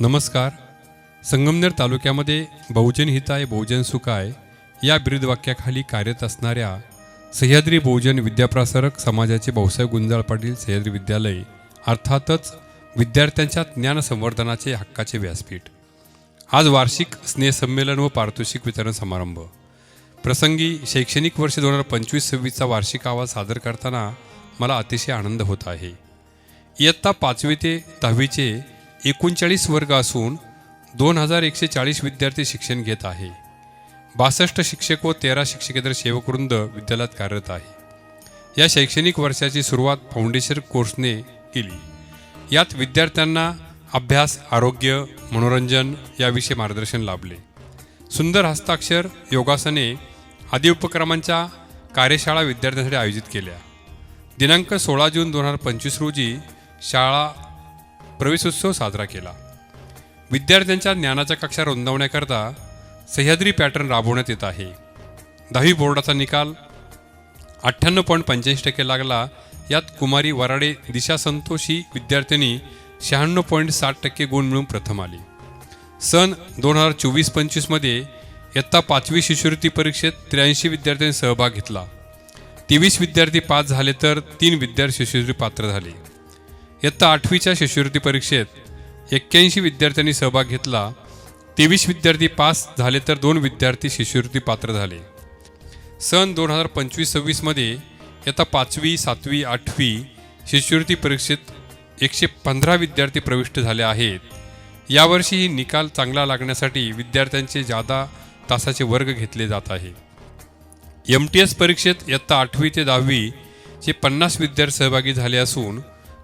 नमस्कार. संगमनेर तालुक्यामध्ये बहुजन हिताय बहुजन सुखाय या ब्रीदवाक्याखाली कार्यरत असणाऱ्या सह्याद्री बहुजन विद्याप्रसारक समाजाचे भाऊसाहेब गुंजाळ पाटील सह्याद्री विद्यालय अर्थातच विद्यार्थ्यांच्या ज्ञान संवर्धनाचे हक्काचे व्यासपीठ. आज वार्षिक स्नेहसंमेलन व पारितोषिक वितरण समारंभ प्रसंगी शैक्षणिक वर्ष 2025-26चा वार्षिक आवाज सादर करताना मला अतिशय आनंद होत आहे. इयत्ता 5वी ते 10वीचे 39 वर्ग असून 2140 विद्यार्थी शिक्षण घेत आहे. 62 शिक्षक व 13 शिक्षकेतर सेवकवृंद विद्यालयात कार्यरत आहे. या शैक्षणिक वर्षाची सुरुवात फाउंडेशन कोर्सने केली. यात विद्यार्थ्यांना अभ्यास, आरोग्य, मनोरंजन याविषयी मार्गदर्शन लाभले. सुंदर हस्ताक्षर, योगासने आदी उपक्रमांच्या कार्यशाळा विद्यार्थ्यांसाठी आयोजित केल्या. दिनांक 16 जून 2025 रोजी शाळा प्रवेशोत्सव साजरा केला. विद्यार्थ्यांच्या ज्ञानाच्या कक्षा रुंदावण्याकरता सह्याद्री पॅटर्न राबवण्यात येत आहे. 10वी बोर्डाचा निकाल 98.85% लागला. यात कुमारी वराडे दिशा संतोष ही विद्यार्थिनी 96.60% गुण मिळवून प्रथम आली. सन 2024-25 मध्ये इयत्ता 5वी शिष्यवृत्ती परीक्षेत 83 विद्यार्थ्यांनी सहभाग घेतला. 23 विद्यार्थी पास झाले तर 3 विद्यार्थी शिष्यवृत्ती पात्र झाले. इयत्ता 8वीच्या शिष्यवृत्ती परीक्षेत 81 विद्यार्थ्यांनी सहभाग घेतला. 23 विद्यार्थी पास झाले तर 2 विद्यार्थी शिष्यवृत्ती पात्र झाले. सन 2025-26 मध्ये इयत्ता 5वी, 7वी, 8वी शिष्यवृत्ती परीक्षेत 115 विद्यार्थी प्रविष्ट झाले आहेत. यावर्षीही निकाल चांगला लागण्यासाठी विद्यार्थ्यांचे जादा तासाचे वर्ग घेतले जात आहे. MTS परीक्षेत इयत्ता 8वी ते 10वी चे 50 विद्यार्थी सहभागी झाले असून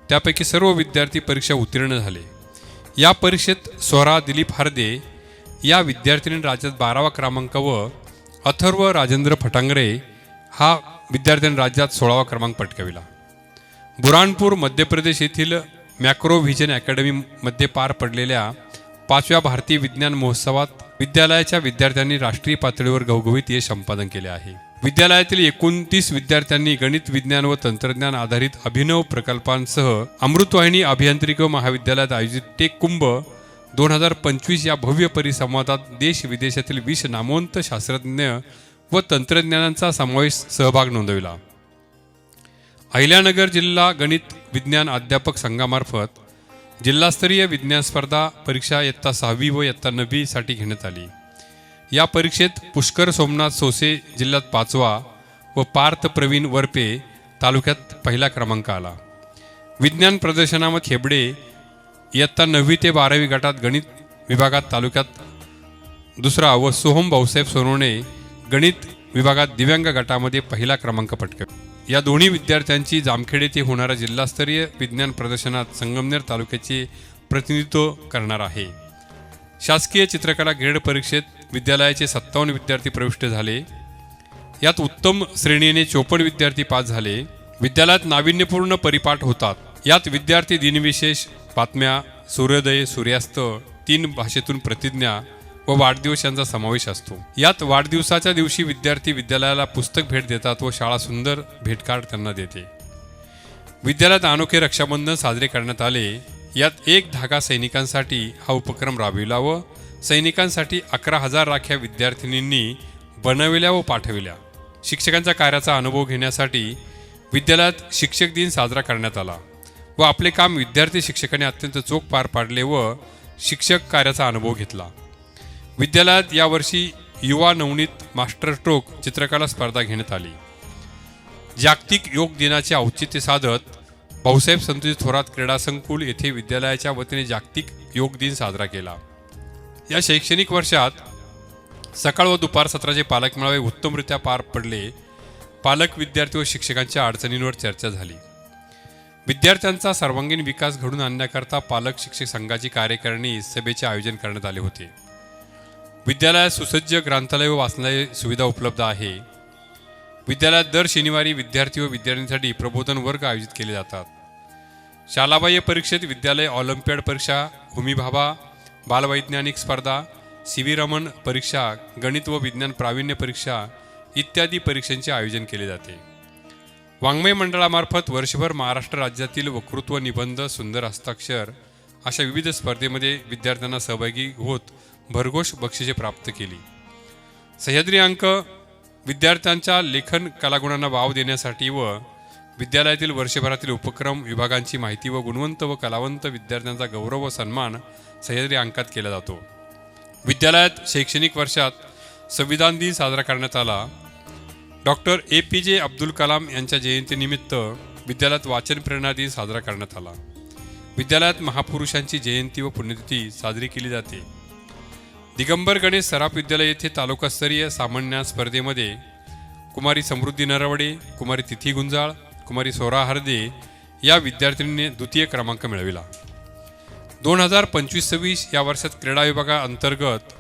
त्यापैकी सर्व विद्यार्थी परीक्षा उत्तीर्ण झाले. या परीक्षेत स्वरा दिलीप हार्दे या विद्यार्थिनी राज्यात 12वा क्रमांक व अथर्व राजेंद्र फटांगरे हा विद्यार्थ्यांनी राज्यात 16वा क्रमांक पटकाविला. बुरानपूर मध्य प्रदेश येथील मॅक्रो व्हिजन अकॅडमीमध्ये पार पडलेल्या 5व्या भारतीय विज्ञान महोत्सवात विद्यालयाच्या विद्यार्थ्यांनी राष्ट्रीय पातळीवर घवघवीत यश संपादन केले आहे. विद्यालयातील 29 विद्यार्थ्यांनी गणित, विज्ञान व तंत्रज्ञान आधारित अभिनव प्रकल्पांसह अमृतवाहिनी अभियांत्रिकी महाविद्यालयात आयोजित टेक कुंभ 2025 या भव्य परिसंवादात देश विदेशातील 20 नामवंत शास्त्रज्ञ व तंत्रज्ञानांचा समावेश सहभाग नोंदविला. अहिल्यानगर जिल्हा गणित विज्ञान अध्यापक संघामार्फत जिल्हास्तरीय विज्ञान स्पर्धा परीक्षा इयत्ता 6वी व इयत्ता 9वी साठी घेण्यात आली. या परीक्षेत पुष्कर सोमनाथ सोसे जिल्ह्यात 5वा व पार्थ प्रवीण वरपे तालुक्यात 1ला क्रमांक आला. विज्ञान प्रदर्शनामध्ये खेबडे इयत्ता 9वी ते 12वी गटात गणित विभागात तालुक्यात 2रा व सोहम भाऊसाहेब सोनवणे गणित विभागात दिव्यांग गटामध्ये 1ला क्रमांक पटकावला. या दोन्ही विद्यार्थ्यांची जामखेड येथे होणाऱ्या जिल्हास्तरीय विज्ञान प्रदर्शनात संगमनेर तालुक्याचे प्रतिनिधित्व करणार आहे. शासकीय चित्रकला ग्रेड परीक्षेत विद्यालयाचे 57 विद्यार्थी प्रविष्ट झाले. यात उत्तम श्रेणीने 54 विद्यार्थी पास झाले. विद्यालयात नाविन्यपूर्ण परिपाठ होतात. यात विद्यार्थी दिनविशेष, बातम्या, सूर्योदय, सूर्यास्त, 3 भाषेतून प्रतिज्ञा व वाढदिवस यांचा समावेश असतो. यात वाढदिवसाच्या दिवशी विद्यार्थी विद्यालयाला पुस्तक भेट देतात व शाळा सुंदर भेटकार्ड त्यांना देते. विद्यालयात अनोखे रक्षाबंधन साजरे करण्यात आले. यात 1 धागा सैनिकांसाठी हा उपक्रम राबविला व सैनिकांसाठी 11,000 राख्या विद्यार्थिनींनी बनविल्या व पाठविल्या. शिक्षकांच्या कार्याचा अनुभव घेण्यासाठी विद्यालयात शिक्षक दिन साजरा करण्यात आला व आपले काम विद्यार्थी शिक्षकांनी अत्यंत चोख पार पाडले व शिक्षक कार्याचा अनुभव घेतला. विद्यालयात यावर्षी युवा नवनीत मास्टर स्ट्रोक चित्रकला स्पर्धा घेण्यात आली. जागतिक योग दिनाचे औचित्य साधत भाऊसाहेब संतोषी थोरात क्रीडा संकुल येथे विद्यालयाच्या वतीने जागतिक योग दिन साजरा केला. या शैक्षणिक वर्षात सकाळ व दुपार सत्राचे पालक मेळावे उत्तमरित्या पार पडले. पालक, विद्यार्थी व शिक्षकांच्या अडचणींवर चर्चा झाली. विद्यार्थ्यांचा सर्वांगीण विकास घडून आणण्याकरता पालक शिक्षक संघाची कार्यकारिणी सभेचे आयोजन करण्यात आले होते. विद्यालयात सुसज्ज ग्रंथालय व वाचनालय सुविधा उपलब्ध आहे. विद्यालयात दर शनिवारी विद्यार्थी व विद्यार्थ्यांसाठी प्रबोधन वर्ग आयोजित केले जातात. शालाबाह्य परीक्षेत विद्यालय ऑलिम्पियाड परीक्षा, होमी भाभा बालवैज्ञानिक स्पर्धा, CV रमण परीक्षा, गणित व विज्ञान प्रावीण्य परीक्षा इत्यादी परीक्षांचे आयोजन केले जाते. वाङ्मय मंडळामार्फत वर्षभर महाराष्ट्र राज्यातील वक्तृत्व, निबंध, सुंदर हस्ताक्षर अशा विविध स्पर्धेमध्ये विद्यार्थ्यांना सहभागी होत भरघोष बक्षिसे प्राप्त केली. सह्याद्री अंक विद्यार्थ्यांच्या लेखन कलागुणांना वाव देण्यासाठी व विद्यालयातील वर्षभरातील उपक्रम विभागांची माहिती व गुणवंत व कलावंत विद्यार्थ्यांचा गौरव व सन्मान सह्याद्री अंकात केला जातो. विद्यालयात शैक्षणिक वर्षात संविधान दिन साजरा करण्यात आला. डॉक्टर APJ अब्दुल कलाम यांच्या जयंतीनिमित्त विद्यालयात वाचन प्रेरणा दिन साजरा करण्यात आला. विद्यालयात महापुरुषांची जयंती व पुण्यतिथी साजरी केली जाते. दिगंबर गणेश सराफ विद्यालय येथे तालुकास्तरीय सामान्य स्पर्धेमध्ये कुमारी समृद्धी नरवडे, कुमारी तिथी गुंजाळ, कुमारी सोरा हरदे या विद्यार्थिनीने द्वितीय क्रमांक मिळविला. 2025-26 या वर्षात क्रीडा विभागाअंतर्गत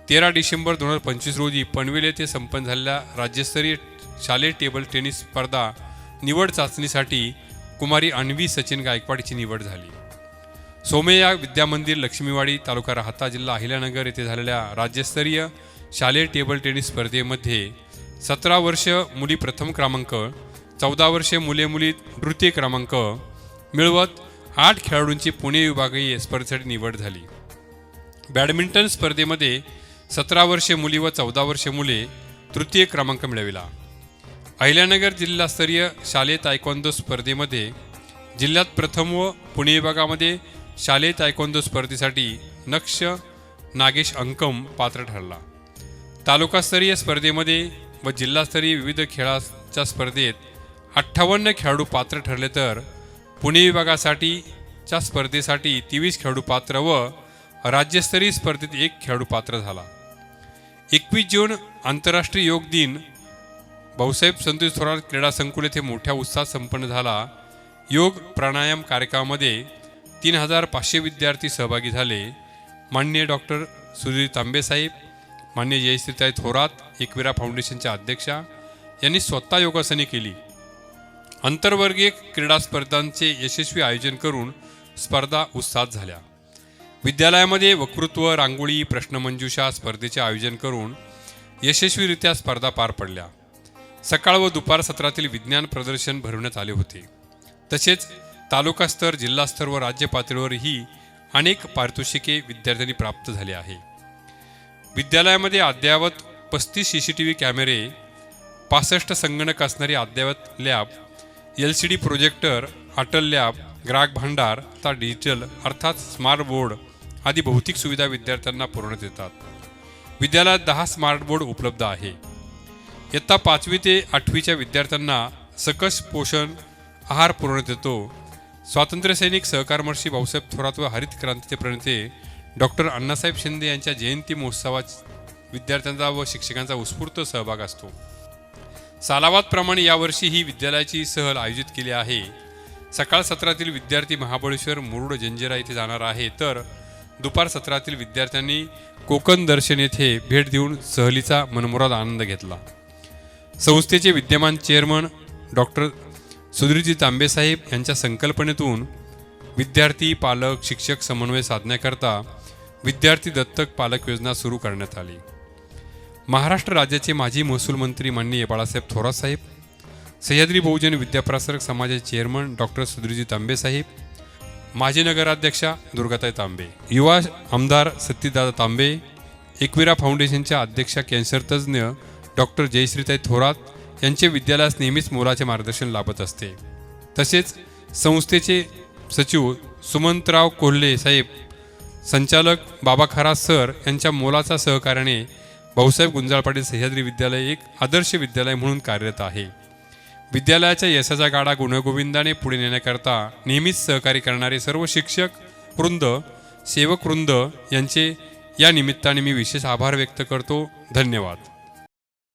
13 डिसेंबर 2025 रोजी पनवेल येथे संपन्न झालेल्या राज्यस्तरीय शालेय टेबल टेनिस स्पर्धा निवड चाचणीसाठी कुमारी अन्वी सचिन गायकवाड हिची निवड झाली. सोमय्या विद्यामंदिर लक्ष्मीवाडी तालुका राहता जिल्हा अहिल्यानगर येथे झालेल्या राज्यस्तरीय शालेय टेबल टेनिस स्पर्धेमध्ये 17 वर्ष मुली प्रथम क्रमांक, 14 वर्षे मुले तृतीय क्रमांक मिळवत 8 खेळाडूंची पुणे विभागीय स्पर्धेसाठी निवड झाली. बॅडमिंटन स्पर्धेमध्ये 17 वर्षे मुली व 14 वर्षे मुले तृतीय क्रमांक मिळविला. अहिल्यानगर जिल्हास्तरीय शालेय तायक्वांदो स्पर्धेमध्ये जिल्ह्यात प्रथम व पुणे विभागामध्ये शालेय तायक्वांदो स्पर्धेसाठी नक्ष नागेश अंकम पात्र ठरला. तालुकास्तरीय स्पर्धेमध्ये व जिल्हास्तरीय विविध खेळाच्या स्पर्धेत 58 खेळाडू पात्र ठरले तर पुणे विभागासाठीच्या स्पर्धेसाठी 23 खेळाडू पात्र व राज्यस्तरीय स्पर्धेत 1 खेळाडू पात्र झाला. 21 जून आंतरराष्ट्रीय योग दिन भाऊसाहेब संतोष थोरात क्रीडा संकुल येथे मोठ्या उत्साहात संपन्न झाला. योग प्राणायाम कार्यक्रमामध्ये 3500 विद्यार्थी सहभागी झाले. माननीय डॉक्टर सुधीर तांबे साहेब, माननीय जयश्रीताई थोरात, एकविरा फाउंडेशनच्या अध्यक्षा यांनी स्वतः योगासने केली. आंतरवर्गीय क्रीडा स्पर्धांचे यशस्वी आयोजन करून स्पर्धा उत्साहात झाल्या. विद्यालयामध्ये वक्तृत्व, रांगोळी, प्रश्नमंजुषा स्पर्धेचे आयोजन करून यशस्वीरित्या स्पर्धा पार पडल्या. सकाळ व दुपार सत्रातील विज्ञान प्रदर्शन भरवण्यात आले होते. तसेच तालुकास्तर, जिल्हास्तर व राज्य पातळीवरही अनेक पारितोषिके विद्यार्थ्यांनी प्राप्त झाले आहे. विद्यालयामध्ये अद्ययावत 35 CCTV कॅमेरे, 65 संगणक असणारी अद्ययावत lab, LCD projector, Atal lab, ग्राहक भांडार तथा डिजिटल अर्थात स्मार्ट बोर्ड आदी भौतिक सुविधा विद्यार्थ्यांना पुरवण्यात येतात. विद्यालयात 10 स्मार्ट बोर्ड उपलब्ध आहे. इयत्ता 5वी ते 8वीच्या विद्यार्थ्यांना सकस पोषण आहार पुरवण्यात येतो. स्वातंत्र्यसैनिक, सहकारमर्षी भाऊसाहेब थोरात व हरित क्रांतीचे प्रणेते डॉक्टर अण्णासाहेब शिंदे यांच्या जयंती महोत्सवात विद्यार्थ्यांचा व शिक्षकांचा उत्स्फूर्त सहभाग असतो. सालावादप्रमाणे यावर्षी ही विद्यालयाची सहल आयोजित केली आहे. सकाळ सत्रातील विद्यार्थी महाबळेश्वर, मुरुड, जंजिरा येथे जाणार आहे तर दुपार सत्रातील विद्यार्थ्यांनी कोकण दर्शन येथे भेट देऊन सहलीचा मनमुराद आनंद घेतला. संस्थेचे विद्यमान चेअरमन डॉक्टर सुधीरजी तांबे साहेब यांच्या संकल्पनेतून विद्यार्थी, पालक, शिक्षक समन्वय साधण्याकरता विद्यार्थी दत्तक पालक योजना सुरू करण्यात आली. महाराष्ट्र राज्याचे माजी महसूल मंत्री माननीय बाळासाहेब थोरात साहेब, सह्याद्री बहुजन विद्याप्रसारक समाजाचे चेअरमन डॉक्टर सुधीरजी तांबे साहेब, माजी नगराध्यक्षा दुर्गाताई तांबे, युवा आमदार सतीदादा तांबे, एकविरा फाउंडेशनच्या अध्यक्षा कॅन्सर तज्ज्ञ डॉक्टर जयश्रीताई थोरात यांचे विद्यालयास नेहमीच मोलाचे मार्गदर्शन लाभत असते. तसेच संस्थेचे सचिव सुमंतराव कोल्हे साहेब, संचालक बाबा खरात सर यांच्या मोलाचा सहकार्याने भाऊसाहेब गुंजाळ पाटील सह्याद्री विद्यालय एक आदर्श विद्यालय म्हणून कार्यरत आहे. विद्यालयाच्या यशाचा गाडा गुणगोविंदाने पुढे नेण्याकरता नेहमीच सहकार्य करणारे सर्व शिक्षक वृंद, सेवक वृंद यांचे या निमित्ताने मी विशेष आभार व्यक्त करतो. धन्यवाद.